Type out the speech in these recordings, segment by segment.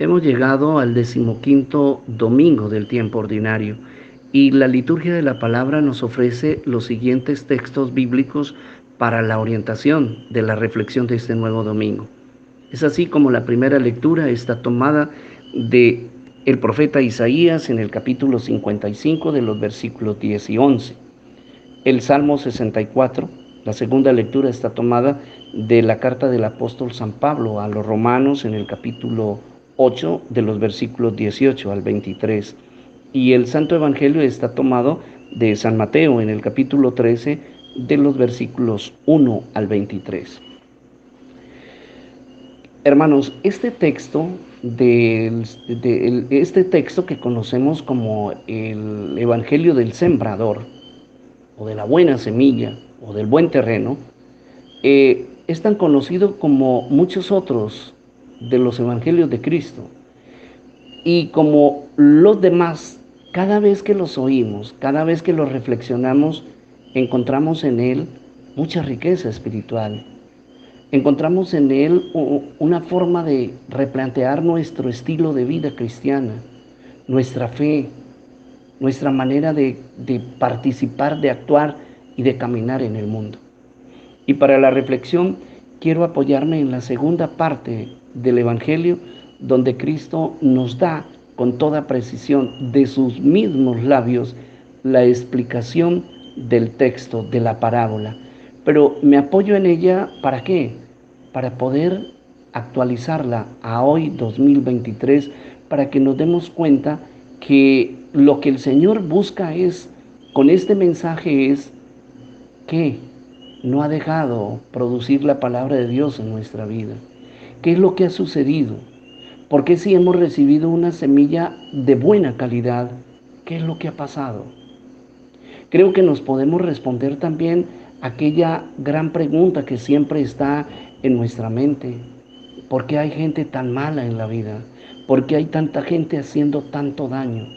Hemos llegado al 15º domingo del tiempo ordinario y la liturgia de la palabra nos ofrece los siguientes textos bíblicos para la orientación de la reflexión de este nuevo domingo. Es así como la primera lectura está tomada de el profeta Isaías en el capítulo 55 de los versículos 10 y 11. El Salmo 64, la segunda lectura está tomada de la carta del apóstol San Pablo a los romanos en el capítulo 8 de los versículos 18 al 23. Y el Santo Evangelio está tomado de San Mateo en el capítulo 13 de los versículos 1 al 23. Hermanos, este texto que conocemos como el Evangelio del Sembrador, o de la buena semilla, o del buen terreno, es tan conocido como muchos otros de los Evangelios de Cristo. Y como los demás, cada vez que los oímos, cada vez que los reflexionamos, encontramos en él mucha riqueza espiritual. Encontramos en él una forma de replantear nuestro estilo de vida cristiana, nuestra fe, nuestra manera de participar, de actuar y de caminar en el mundo. Y para la reflexión quiero apoyarme en la segunda parte del Evangelio, donde Cristo nos da con toda precisión de sus mismos labios la explicación del texto, de la parábola. Pero me apoyo en ella, ¿para qué? Para poder actualizarla a hoy 2023, para que nos demos cuenta que lo que el Señor busca con este mensaje es que no ha dejado producir la palabra de Dios en nuestra vida. ¿Qué es lo que ha sucedido? ¿Por qué si hemos recibido una semilla de buena calidad, qué es lo que ha pasado? Creo que nos podemos responder también aquella gran pregunta que siempre está en nuestra mente. ¿Por qué hay gente tan mala en la vida? ¿Por qué hay tanta gente haciendo tanto daño?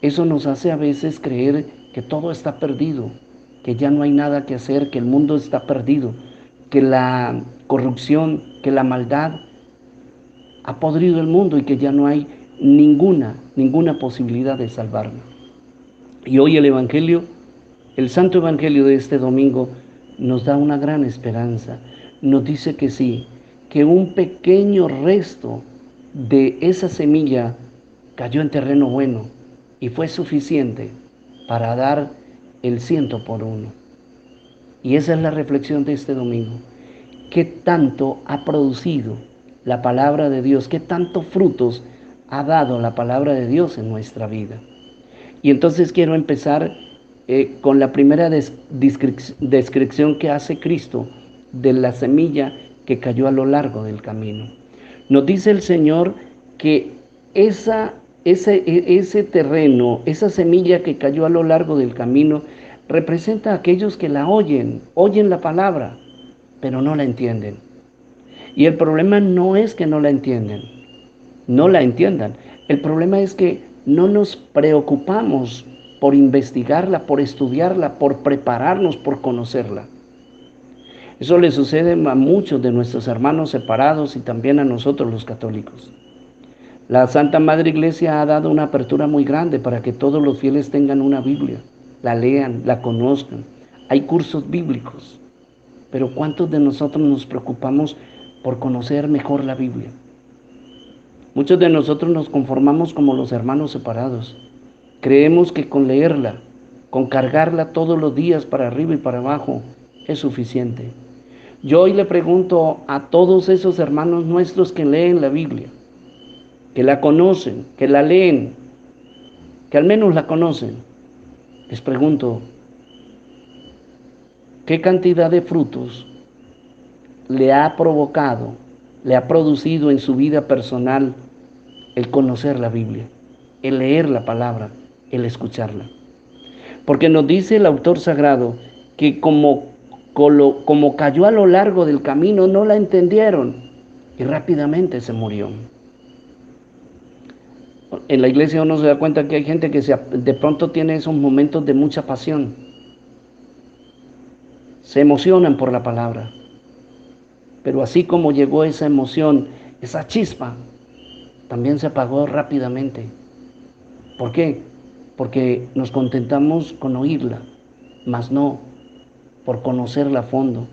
Eso nos hace a veces creer que todo está perdido, que ya no hay nada que hacer, que el mundo está perdido, que la corrupción, que la maldad ha podrido el mundo y que ya no hay ninguna posibilidad de salvarlo. Y hoy el Evangelio, el Santo Evangelio de este domingo, nos da una gran esperanza. Nos dice que sí, que un pequeño resto de esa semilla cayó en terreno bueno y fue suficiente para dar el 100 por 1. Y esa es la reflexión de este domingo. ¿Qué tanto ha producido la palabra de Dios? ¿Qué tantos frutos ha dado la palabra de Dios en nuestra vida? Y entonces quiero empezar con la primera descripción que hace Cristo de la semilla que cayó a lo largo del camino. Nos dice el Señor que ese terreno, esa semilla que cayó a lo largo del camino, representa a aquellos que la oyen la palabra, pero no la entienden. Y el problema no es que no la entiendan. El problema es que no nos preocupamos por investigarla, por estudiarla, por prepararnos, por conocerla. Eso le sucede a muchos de nuestros hermanos separados y también a nosotros los católicos. La Santa Madre Iglesia ha dado una apertura muy grande para que todos los fieles tengan una Biblia, la lean, la conozcan. Hay cursos bíblicos, pero ¿cuántos de nosotros nos preocupamos por conocer mejor la Biblia? Muchos de nosotros nos conformamos como los hermanos separados. Creemos que con leerla, con cargarla todos los días para arriba y para abajo, es suficiente. Yo hoy le pregunto a todos esos hermanos nuestros que leen la Biblia, que la conocen, que la leen, que al menos la conocen, les pregunto, ¿qué cantidad de frutos le ha provocado, le ha producido en su vida personal el conocer la Biblia, el leer la palabra, el escucharla? Porque nos dice el autor sagrado que como cayó a lo largo del camino, no la entendieron y rápidamente se murió. En la iglesia uno se da cuenta que hay gente que de pronto tiene esos momentos de mucha pasión. Se emocionan por la palabra. Pero así como llegó esa emoción, esa chispa, también se apagó rápidamente. ¿Por qué? Porque nos contentamos con oírla, mas no por conocerla a fondo,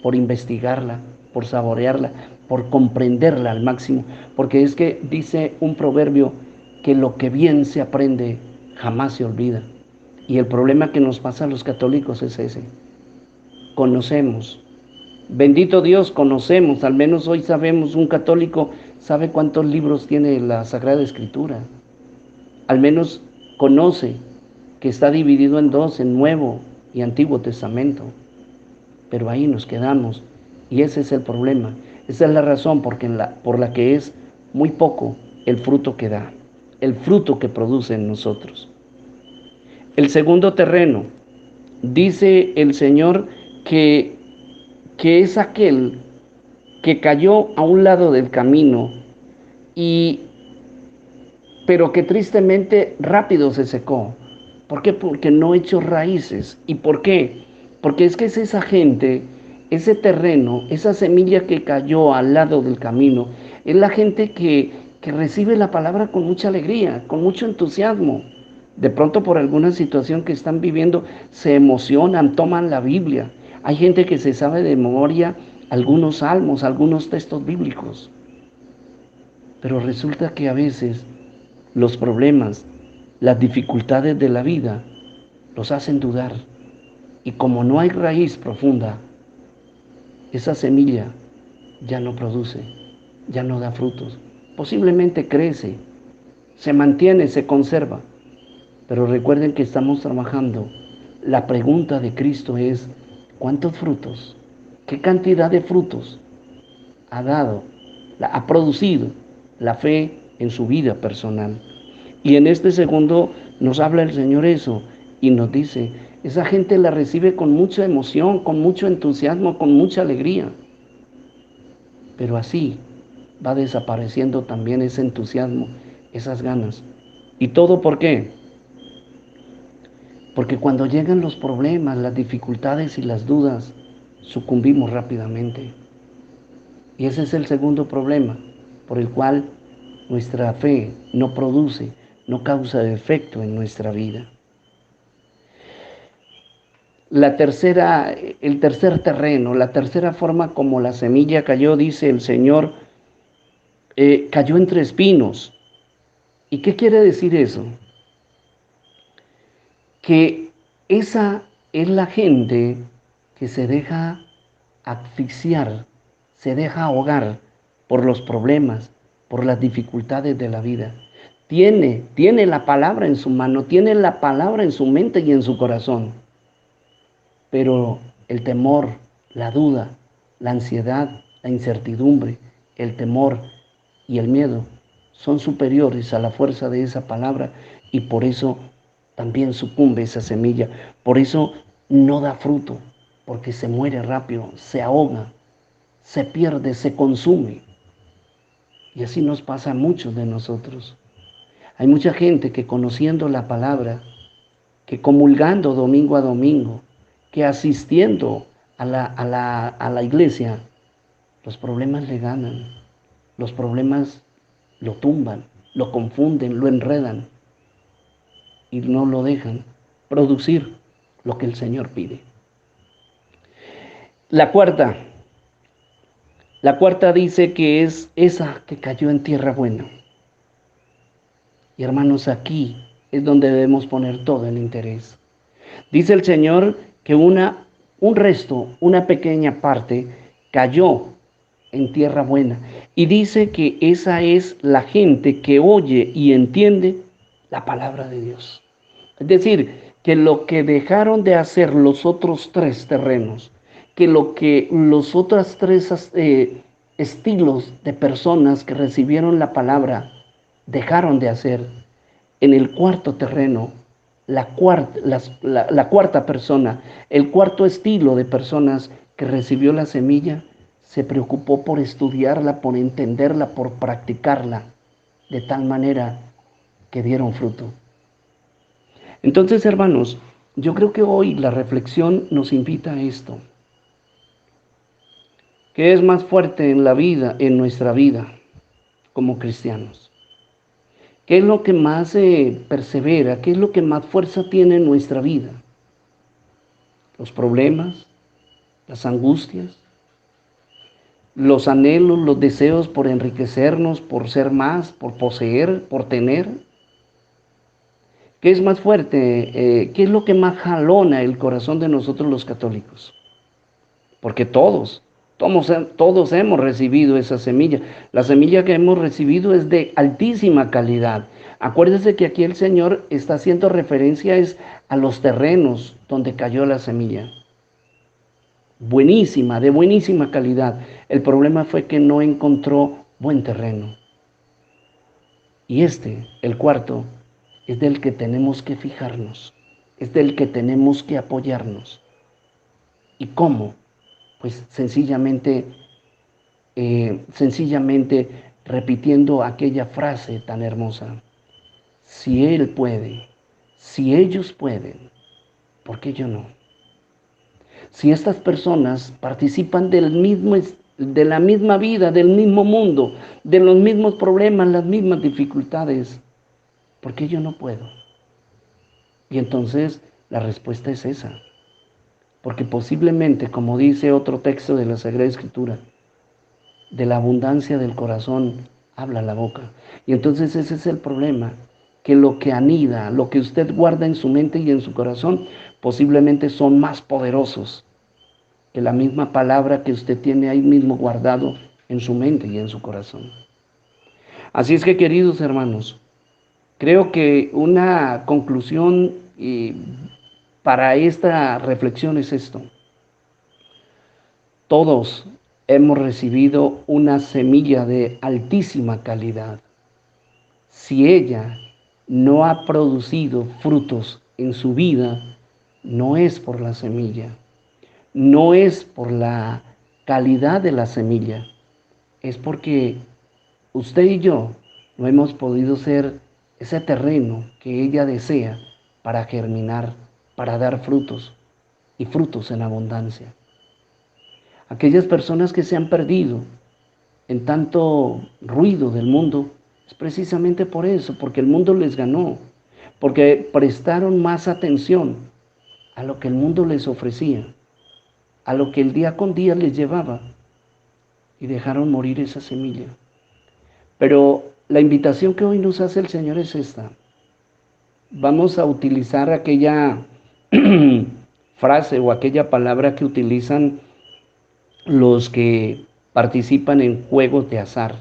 por investigarla, por saborearla, por comprenderla al máximo. Porque es que dice un proverbio que lo que bien se aprende jamás se olvida. Y el problema que nos pasa a los católicos es ese. Conocemos. Bendito Dios, conocemos. Al menos hoy sabemos, un católico sabe cuántos libros tiene la Sagrada Escritura. Al menos conoce que está dividido en dos, en Nuevo y Antiguo Testamento. Pero ahí nos quedamos. Y ese es el problema. Esa es la razón por la que es muy poco el fruto que da, el fruto que produce en nosotros. El segundo terreno, dice el Señor que es aquel que cayó a un lado del camino, y, pero que tristemente rápido se secó. ¿Por qué? Porque no echó raíces. ¿Y por qué? Porque es que es esa gente, ese terreno, esa semilla que cayó al lado del camino, es la gente que recibe la palabra con mucha alegría, con mucho entusiasmo. De pronto por alguna situación que están viviendo se emocionan, toman la Biblia. Hay gente que se sabe de memoria algunos salmos, algunos textos bíblicos. Pero resulta que a veces los problemas, las dificultades de la vida los hacen dudar. Y como no hay raíz profunda, esa semilla ya no produce, ya no da frutos. Posiblemente crece, se mantiene, se conserva. Pero recuerden que estamos trabajando. La pregunta de Cristo es, ¿cuántos frutos? ¿Qué cantidad de frutos ha dado, ha producido la fe en su vida personal? Y en este segundo nos habla el Señor eso y nos dice, esa gente la recibe con mucha emoción, con mucho entusiasmo, con mucha alegría. Pero así va desapareciendo también ese entusiasmo, esas ganas. ¿Y todo por qué? Porque cuando llegan los problemas, las dificultades y las dudas, sucumbimos rápidamente. Y ese es el segundo problema por el cual nuestra fe no produce, no causa efecto en nuestra vida. El tercer terreno, la tercera forma como la semilla cayó, dice el Señor, cayó entre espinos. ¿Y qué quiere decir eso? Que esa es la gente que se deja asfixiar, se deja ahogar por los problemas, por las dificultades de la vida. Tiene la palabra en su mano, tiene la palabra en su mente y en su corazón. Pero el temor, la duda, la ansiedad, la incertidumbre, el temor y el miedo son superiores a la fuerza de esa palabra, y por eso también sucumbe esa semilla. Por eso no da fruto, porque se muere rápido, se ahoga, se pierde, se consume. Y así nos pasa a muchos de nosotros. Hay mucha gente que, conociendo la palabra, que comulgando domingo a domingo, que asistiendo a la iglesia, los problemas le ganan, los problemas lo tumban, lo confunden, lo enredan y no lo dejan producir lo que el Señor pide. La cuarta dice que es esa que cayó en tierra buena. Y hermanos, aquí es donde debemos poner todo el interés. Dice el Señor que un resto, una pequeña parte, cayó en tierra buena. Y dice que esa es la gente que oye y entiende la palabra de Dios. Es decir, que lo que dejaron de hacer los otros tres terrenos, que lo que los otros tres estilos de personas que recibieron la palabra dejaron de hacer, en el cuarto terreno, la cuarta persona, el cuarto estilo de personas que recibió la semilla, se preocupó por estudiarla, por entenderla, por practicarla, de tal manera que dieron fruto. Entonces, hermanos, yo creo que hoy la reflexión nos invita a esto. ¿Qué es más fuerte en la vida, en nuestra vida como cristianos? ¿Qué es lo que más persevera? ¿Qué es lo que más fuerza tiene en nuestra vida? Los problemas, las angustias, los anhelos, los deseos por enriquecernos, por ser más, por poseer, por tener. ¿Qué es más fuerte? ¿Qué es lo que más jalona el corazón de nosotros los católicos? Porque todos hemos recibido esa semilla. La semilla que hemos recibido es de altísima calidad. Acuérdese que aquí el Señor está haciendo referencia a los terrenos donde cayó la semilla. Buenísima, de buenísima calidad. El problema fue que no encontró buen terreno. Y el cuarto, es del que tenemos que fijarnos, es del que tenemos que apoyarnos. ¿Y cómo? Pues sencillamente repitiendo aquella frase tan hermosa. Si Él puede, si ellos pueden, ¿por qué yo no? Si estas personas participan de la misma vida, del mismo mundo, de los mismos problemas, las mismas dificultades, ¿por qué yo no puedo? Y entonces la respuesta es esa. Porque posiblemente, como dice otro texto de la Sagrada Escritura, de la abundancia del corazón habla la boca. Y entonces ese es el problema, que lo que anida, lo que usted guarda en su mente y en su corazón, posiblemente son más poderosos que la misma palabra que usted tiene ahí mismo guardado en su mente y en su corazón. Así es que, queridos hermanos, creo que una conclusión para esta reflexión es esto. Todos hemos recibido una semilla de altísima calidad. Si ella no ha producido frutos en su vida, no es por la semilla, no es por la calidad de la semilla, es porque usted y yo no hemos podido ser ese terreno que ella desea para germinar, para dar frutos y frutos en abundancia. Aquellas personas que se han perdido en tanto ruido del mundo, es precisamente por eso, porque el mundo les ganó, porque prestaron más atención a lo que el mundo les ofrecía, a lo que el día con día les llevaba, y dejaron morir esa semilla. Pero la invitación que hoy nos hace el Señor es esta. Vamos a utilizar aquella frase o aquella palabra que utilizan los que participan en juegos de azar.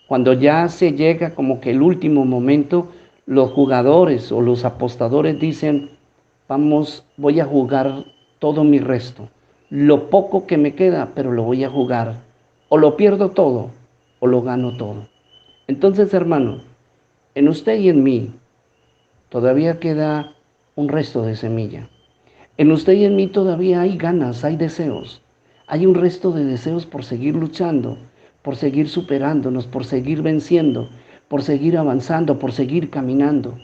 Cuando ya se llega como que el último momento, los jugadores o los apostadores dicen, voy a jugar todo mi resto. Lo poco que me queda, pero lo voy a jugar. O lo pierdo todo, o lo gano todo. Entonces, hermano, en usted y en mí todavía queda un resto de semilla. En usted y en mí todavía hay ganas, hay deseos. Hay un resto de deseos por seguir luchando, por seguir superándonos, por seguir venciendo, por seguir avanzando, por seguir caminando.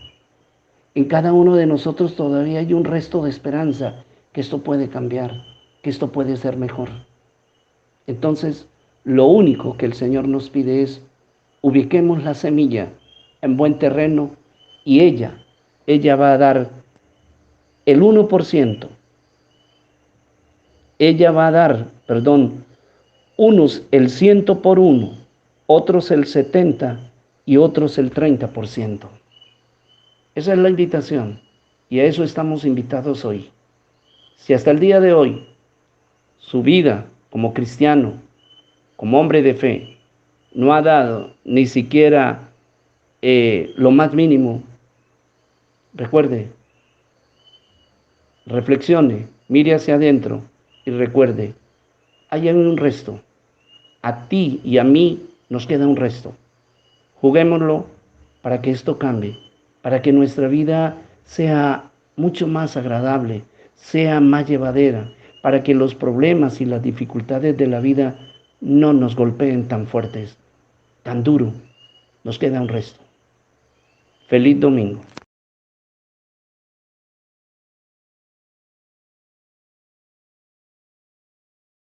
En cada uno de nosotros todavía hay un resto de esperanza que esto puede cambiar, que esto puede ser mejor. Entonces, lo único que el Señor nos pide es ubiquemos la semilla en buen terreno y ella va a dar el 1%. Ella va a dar, unos el 100 por uno, otros el 70 y otros el 30%. Esa es la invitación y a eso estamos invitados hoy. Si hasta el día de hoy su vida como cristiano, como hombre de fe, no ha dado ni siquiera lo más mínimo, recuerde, reflexione, mire hacia adentro y recuerde, hay un resto. A ti y a mí nos queda un resto. Juguémoslo para que esto cambie, para que nuestra vida sea mucho más agradable, sea más llevadera, para que los problemas y las dificultades de la vida no nos golpeen tan fuertes, tan duro. Nos queda un resto. Feliz domingo.